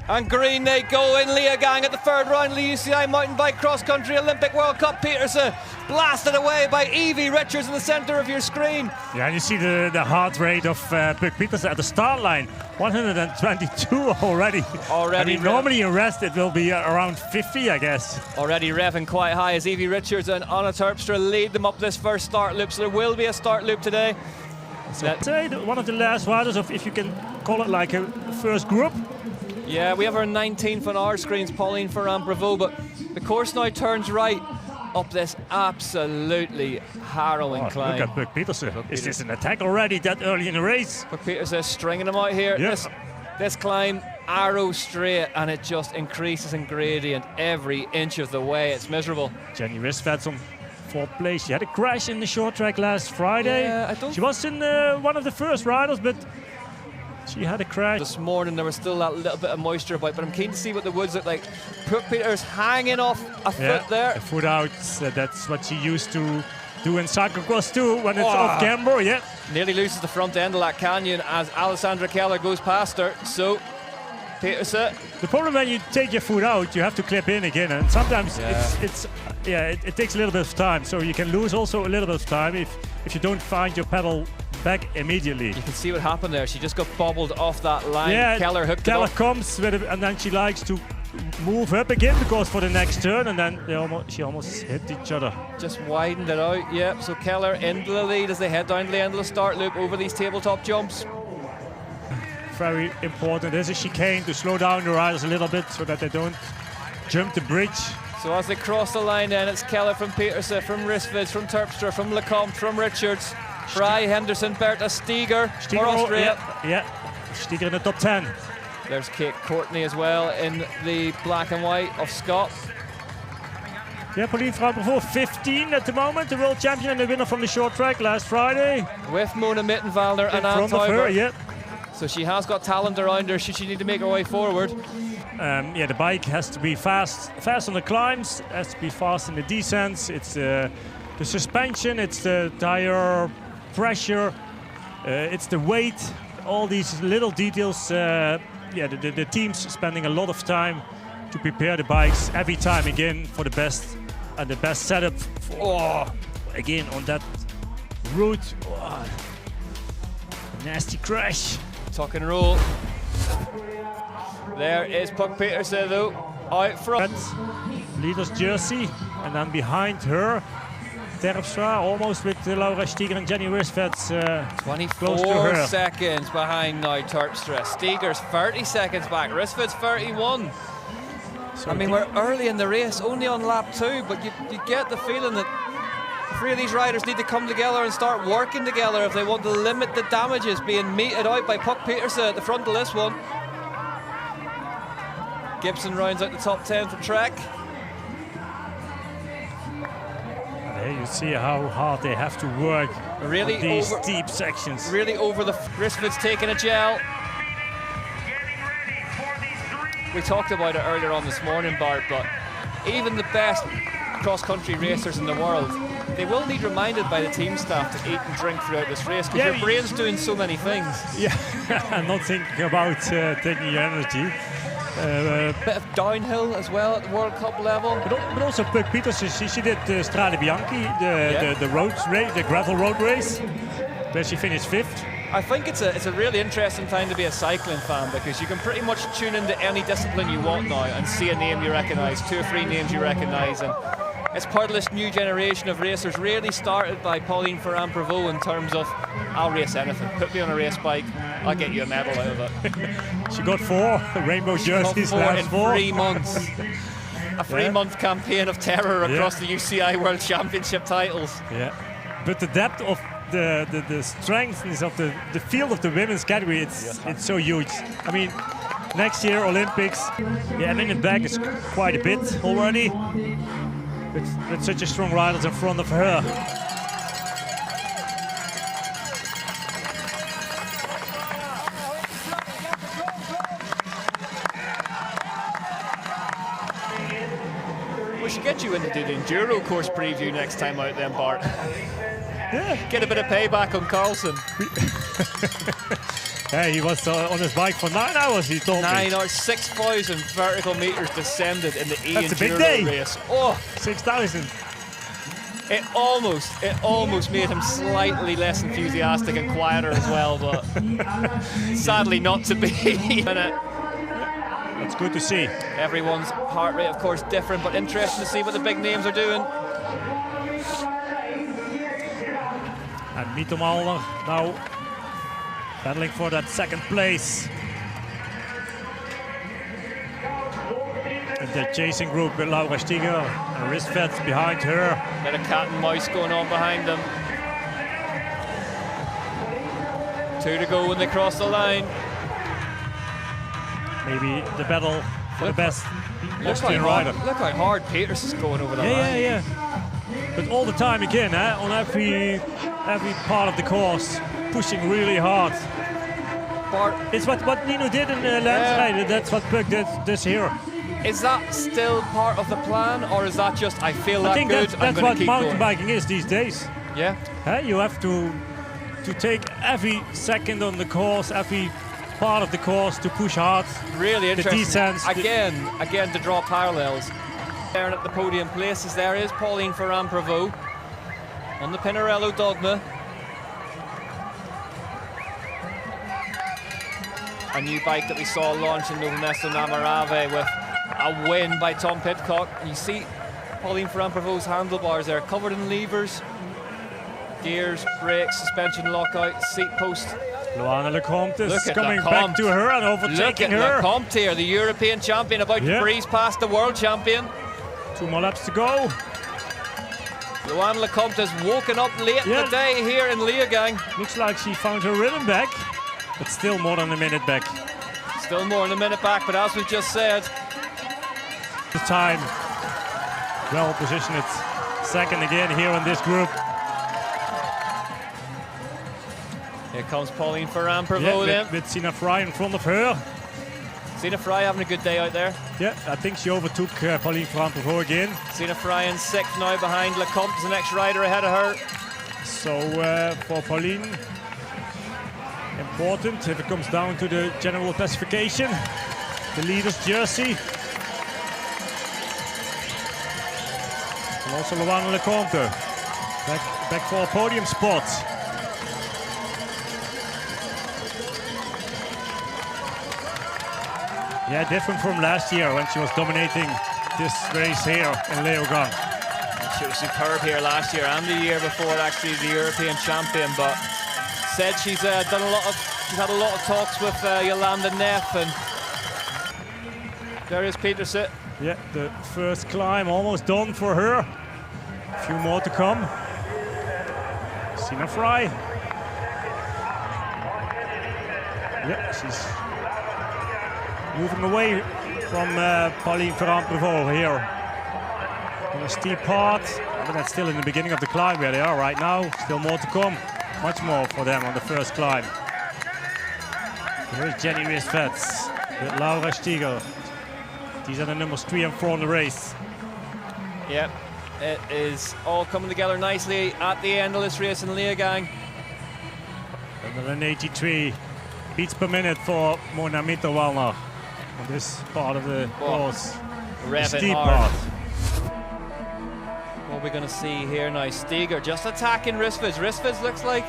And green they go in leogag at the third round of the UCI Mountain Bike Cross Country Olympic World Cup. Peterson blasted away by Evie Richards in the centre of your screen. Yeah, and you see the heart rate of Puk Petersen at the start line. 122 already. I mean, normally in rest it will be around 50, I guess. Already revving quite high as Evie Richards and Anna Terpstra lead them up this first start loop. So there will be a start loop today. So say one of the last riders of, if you can call it like a first group. Yeah, we have our 19th on our screens, Pauline Ferrand-Prévot, but the course now turns right up this absolutely harrowing climb. Look at Puk Petersen. Is this an attack already that early in the race? Puk Petersen stringing them out here. Yep. This climb, arrow straight, and it just increases in gradient every inch of the way. It's miserable. Jenny Rissveds on fourth place. She had a crash in the short track last Friday. Yeah, she was in one of the first riders, but she had a crash. This morning there was still that little bit of moisture about, but I'm keen to see what the woods look like. Puk Petersen hanging off a foot there. A foot out. That's what she used to do in cyclocross too when it's off camber. Yeah. Nearly loses the front end of that canyon as Alessandra Keller goes past her. So Petersen. The problem when you take your foot out, you have to clip in again, and sometimes it takes a little bit of time. So you can lose also a little bit of time if you don't find your pedal back immediately. You can see what happened there. She just got bobbled off that line. Yeah, Keller hooked Keller it up. comes with it, and then she likes to move up again because for the next turn, and then she almost hit each other. Just widened it out. Yep. So Keller into the lead as they head down to the end of the start loop over these tabletop jumps. Very important. There's a chicane to slow down the riders a little bit so that they don't jump the bridge. So as they cross the line, then it's Keller from Petersen, from Rissveds, from Terpstra, from Lecomte, from Richards. Fry, Henderson, Bertha, Steger for Austria. Yeah, Steger in the top 10. There's Kate Courtney as well in the black and white of Scott. Yeah, Pauline Ferrand-Prévot 15 at the moment, the world champion and the winner from the short track last Friday. With Mona Mittenwalder and Anne Teuber. So she has got talent around her should she need to make her way forward. Yeah, the bike has to be fast on the climbs, has to be fast in the descents. It's the suspension, it's the tire pressure, it's the weight, all these little details. The team's spending a lot of time to prepare the bikes every time again for the best and the best setup. Again on that route, nasty crash. Tuck and roll. There is Puk Petersen though, out front. Leader's jersey, and then behind her, Terpstra, almost with Laura Steger and Jenny Rissveds 24 seconds behind now Terpstra. Steger's 30 seconds back, Rissveds 31. So I mean, we're early in the race, only on lap 2, but you get the feeling that the three of these riders need to come together and start working together if they want to limit the damages being meted out by Puk Petersen at the front of this one. Gibson rounds out the top 10 for Trek. There you see how hard they have to work really on these steep sections. Really over the Rissved's taking a gel. We talked about it earlier on this morning, Bart, but even the best cross-country racers in the world, they will need reminded by the team staff to eat and drink throughout this race because your brain's doing so many things. Yeah, I'm not thinking about taking your energy. Bit of downhill as well at the World Cup level. But also Puk Petersen, she did Strade Bianchi, the road race, the gravel road race, where she finished 5th. I think it's a really interesting time to be a cycling fan because you can pretty much tune into any discipline you want now and see a name you recognise, 2 or 3 names you recognise, and it's part of this new generation of racers, really started by Pauline Ferrand-Prévot in terms of, I'll race anything, put me on a race bike, I'll get you a medal out of it. She got 4 rainbow jerseys last 4 in 3 months. A 3-month campaign of terror across the UCI World Championship titles. Yeah, but the depth of the strength of the field of the women's category, it's so huge. I mean, next year Olympics, having it back is quite a bit already. With such a strong riders in front of her. We should get you in to do the Enduro course preview next time out then, Bart. Yeah. Get a bit of payback on Carlson. Yeah, he was on his bike for 9 hours, he told me. 9 hours, 6,000 vertical meters descended in the That's a big Enduro day. race. Oh, 6,000. it almost made him slightly less enthusiastic and quieter as well, but sadly not to be. That's good to see. Everyone's heart rate, of course, different, but interesting to see what the big names are doing. And Mtb Xco now battling for that second place. In the chasing group with Laura Stiger and Ristvedt behind her. Bit of cat and mouse going on behind them. 2 to go when they cross the line. Maybe the battle for the best Austrian rider. Look how hard Peters is going over the line. Yeah. But all the time again, on every part of the course, pushing really hard. It's what Nino did in Landsrijd. That's what Puk did this year. Is that still part of the plan, or is that just I feel that I think good? that's what mountain biking is these days. Yeah. You have to take every second on the course, every part of the course to push hard. Really interesting. The descents. Again to draw parallels. There at the podium places, there is Pauline Ferrand-Prévot on the Pinarello Dogma. A new bike that we saw launch in Novo Mesto Namarave with a win by Tom Pidcock. And you see Pauline Ferrand-Prévot's handlebars there, covered in levers, gears, brakes, suspension lockout, seat post. Luana Lecomte is coming back to her and overtaking her. Look at Lecomte here, the European champion, about to breeze past the world champion. 2 more laps to go. Luana Lecomte has woken up late in the day here in leogag. Looks like she found her rhythm back, but still more than a minute back. Still more than a minute back, but as we've just said, the time well positioned. It's second again here in this group. Here comes Pauline Ferrand-Prévot then. With Sina Frey in front of her. Sina Frey having a good day out there. Yeah, I think she overtook Pauline Ferrand-Prévot again. Sina Frey in 6th now behind Lecomte, the next rider ahead of her. So for Pauline, important if it comes down to the general classification. The leader's jersey. And also Luana Lecomte back for a podium spot. Yeah, different from last year when she was dominating this race here in leogag. She was superb here last year and the year before, actually the European champion. But said she's had a lot of talks with Jolanda Neff, and there is Petersen. Yeah, the first climb almost done for her. A few more to come. Sina Frey. Yeah, she's moving away from Pauline Ferrand-Prévot here on a steep part, but that's still in the beginning of the climb where they are right now. Still more to come, much more for them on the first climb. Here's Jenny Ristvedt with Laura Stiger. These are the numbers 3 and 4 in the race. Yep, it is all coming together nicely at the end of this race in leogag. 183 beats per minute for Mona Mitterwallner on this part of the course. The steep part. What are we going to see here now? Stiger just attacking Ristvedt. Ristvedt looks like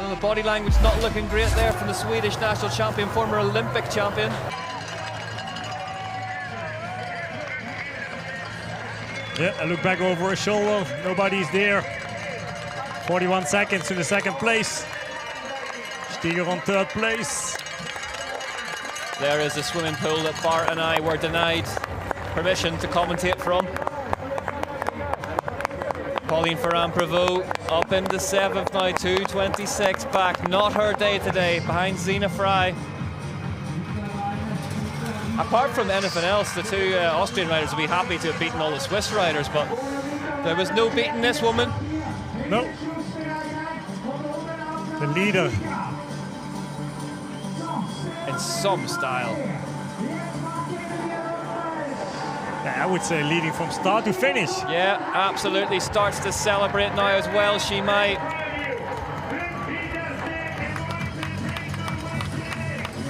the body language not looking great there from the Swedish national champion, former Olympic champion. Yeah, I look back over her shoulder. Nobody's there. 41 seconds to the second place. Stiger on 3rd place. There is a swimming pool that Bart and I were denied permission to commentate from. Pauline Ferrand-Prévot up into 7th now, 2:26 back. Not her day today, behind Sina Frey. Apart from anything else, the 2 Austrian riders will be happy to have beaten all the Swiss riders, but there was no beating this woman. No. The leader. In some style. I would say leading from start to finish. Yeah, absolutely. Starts to celebrate now as well, she might.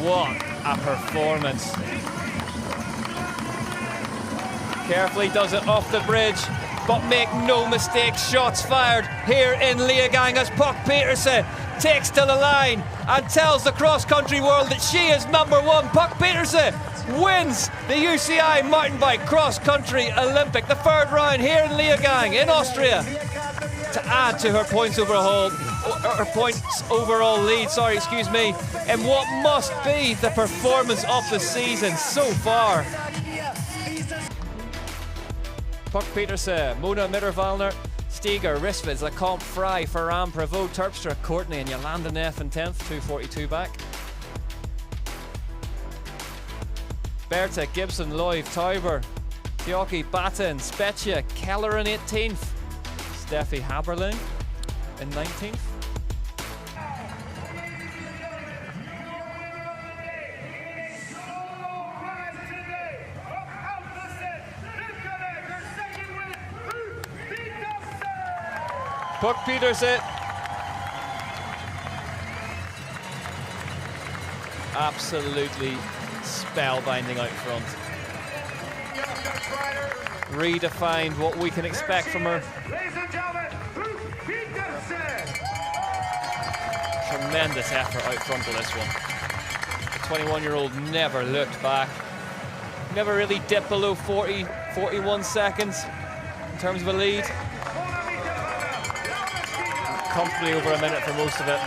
What a performance. Carefully does it off the bridge, but make no mistake, shots fired here in leogag as Puck Petersen takes to the line and tells the cross-country world that she is #1. Puck Petersen wins the UCI mountain bike cross-country Olympic, the 3rd round here in leogag in Austria, to add to her points overall lead, in what must be the performance of the season so far. Puck Petersen, Mona Mitterwallner, Stiger, Rissveds, Lecomte, Fry, Ferran, Prevost, Terpstra, Courtney and Yolanda Neff in 10th, 2:42 back. Berta, Gibson, Loiv, Tauber, Fioki, Batten, Spezia, Keller in 18th, Steffi Haberling in 19th. Puck Petersen. Absolutely spellbinding out front. Redefined what we can expect from her. Tremendous effort out front of this one. The 21-year-old never looked back. Never really dipped below 41 seconds in terms of a lead. Comfortably over a minute for most of it.